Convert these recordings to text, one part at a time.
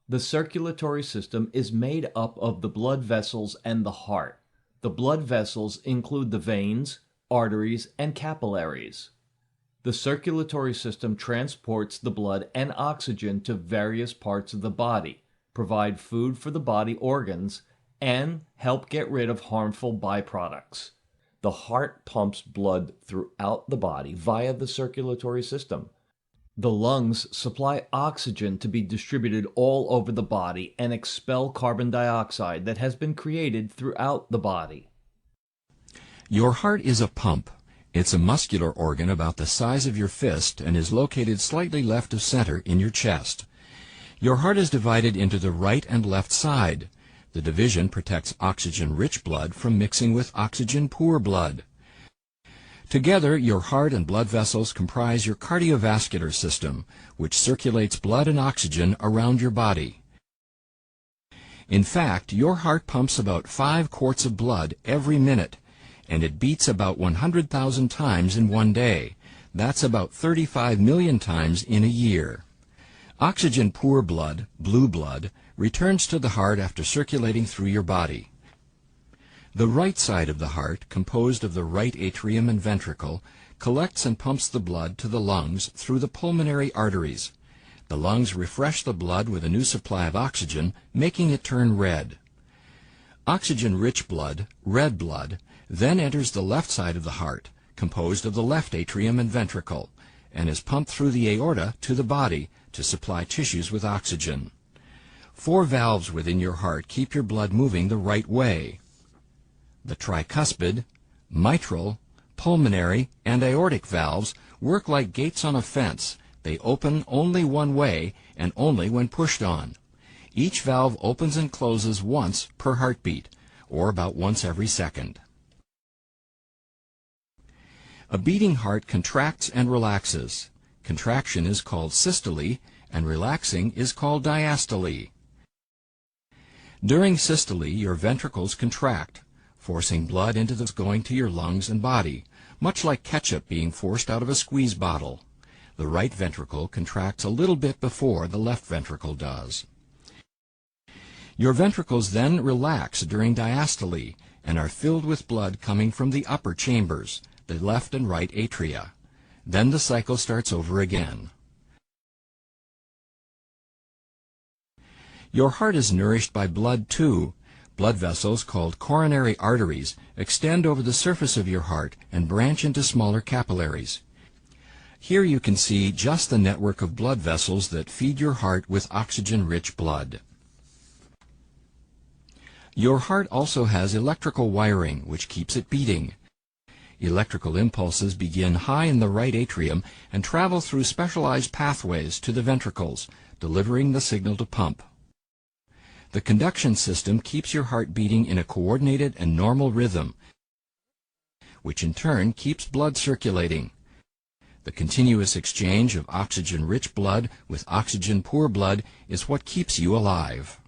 The circulatory system is made up of the blood vessels and the heart. The blood vessels include the veins, arteries, and capillaries. The circulatory system transports the blood and oxygen to various parts of the body, provide food for the body organs, and help get rid of harmful byproducts. The heart pumps blood throughout the body via the circulatory system. The lungs supply oxygen to be distributed all over the body and expel carbon dioxide that has been created throughout the body. Your heart is a pump. It's a muscular organ about the size of your fist and is located slightly left of center in your chest. Your heart is divided into the right and left side. The division protects oxygen-rich blood from mixing with oxygen-poor blood. Together, your heart and blood vessels comprise your cardiovascular system, which circulates blood and oxygen around your body. In fact, your heart pumps about 5 quarts of blood every minute, and it beats about 100,000 times in one day. That's about 35 million times in a year. Oxygen-poor blood, blue blood, returns to the heart after circulating through your body. The right side of the heart, composed of the right atrium and ventricle, collects and pumps the blood to the lungs through the pulmonary arteries. The lungs refresh the blood with a new supply of oxygen, making it turn red. Oxygen-rich blood, red blood, then enters the left side of the heart, composed of the left atrium and ventricle, and is pumped through the aorta to the body to supply tissues with oxygen. 4 valves within your heart keep your blood moving the right way. The tricuspid, mitral, pulmonary, and aortic valves work like gates on a fence. They open only one way and only when pushed on. Each valve opens and closes once per heartbeat, or about once every second. A beating heart contracts and relaxes. Contraction is called systole, and relaxing is called diastole. During systole, your ventricles contract, forcing blood into the going to your lungs and body, much like ketchup being forced out of a squeeze bottle. The right ventricle contracts a little bit before the left ventricle does. Your ventricles then relax during diastole and are filled with blood coming from the upper chambers, the left and right atria. Then the cycle starts over again. Your heart is nourished by blood too. Blood vessels called coronary arteries extend over the surface of your heart and branch into smaller capillaries. Here you can see just the network of blood vessels that feed your heart with oxygen-rich blood. Your heart also has electrical wiring, which keeps it beating. Electrical impulses begin high in the right atrium and travel through specialized pathways to the ventricles, delivering the signal to pump. The conduction system keeps your heart beating in a coordinated and normal rhythm, which in turn keeps blood circulating. The continuous exchange of oxygen-rich blood with oxygen-poor blood is what keeps you alive.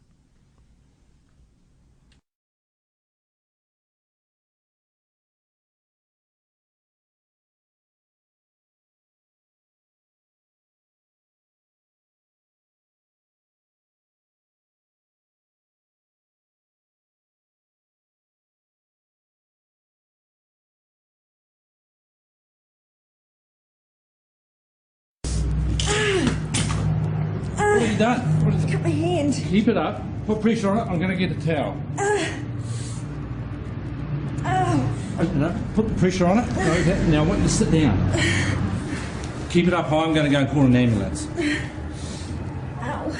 What have you done? What is it? Cut my hand. Keep it up. Put pressure on it. I'm going to get a towel. Open it up. Put the pressure on it. Now I want you to sit down. Keep it up high. I'm going to go and call an ambulance. Ow.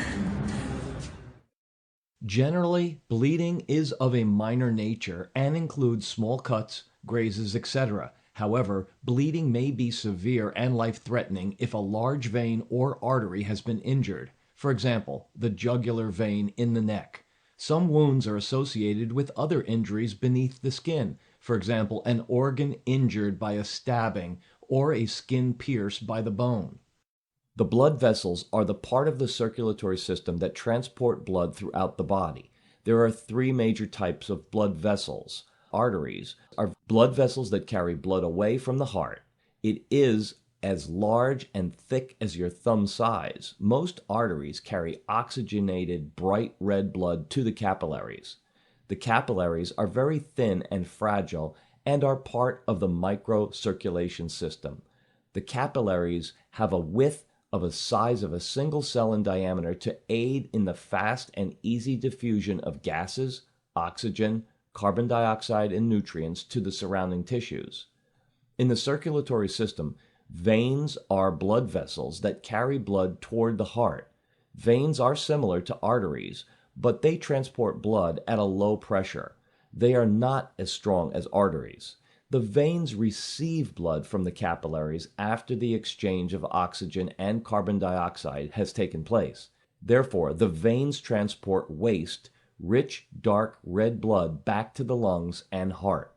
Generally, bleeding is of a minor nature and includes small cuts, grazes, etc. However, bleeding may be severe and life-threatening if a large vein or artery has been injured. For example, the jugular vein in the neck. Some wounds are associated with other injuries beneath the skin. For example, an organ injured by a stabbing or a skin pierced by the bone. The blood vessels are the part of the circulatory system that transport blood throughout the body. There are 3 major types of blood vessels. Arteries are blood vessels that carry blood away from the heart. It is as large and thick as your thumb size, most arteries carry oxygenated bright red blood to the capillaries. The capillaries are very thin and fragile and are part of the microcirculation system. The capillaries have a width of a size of a single cell in diameter to aid in the fast and easy diffusion of gases, oxygen, carbon dioxide, and nutrients to the surrounding tissues. In the circulatory system, veins are blood vessels that carry blood toward the heart. Veins are similar to arteries, but they transport blood at a low pressure. They are not as strong as arteries. The veins receive blood from the capillaries after the exchange of oxygen and carbon dioxide has taken place. Therefore, the veins transport waste, rich, dark red blood back to the lungs and heart.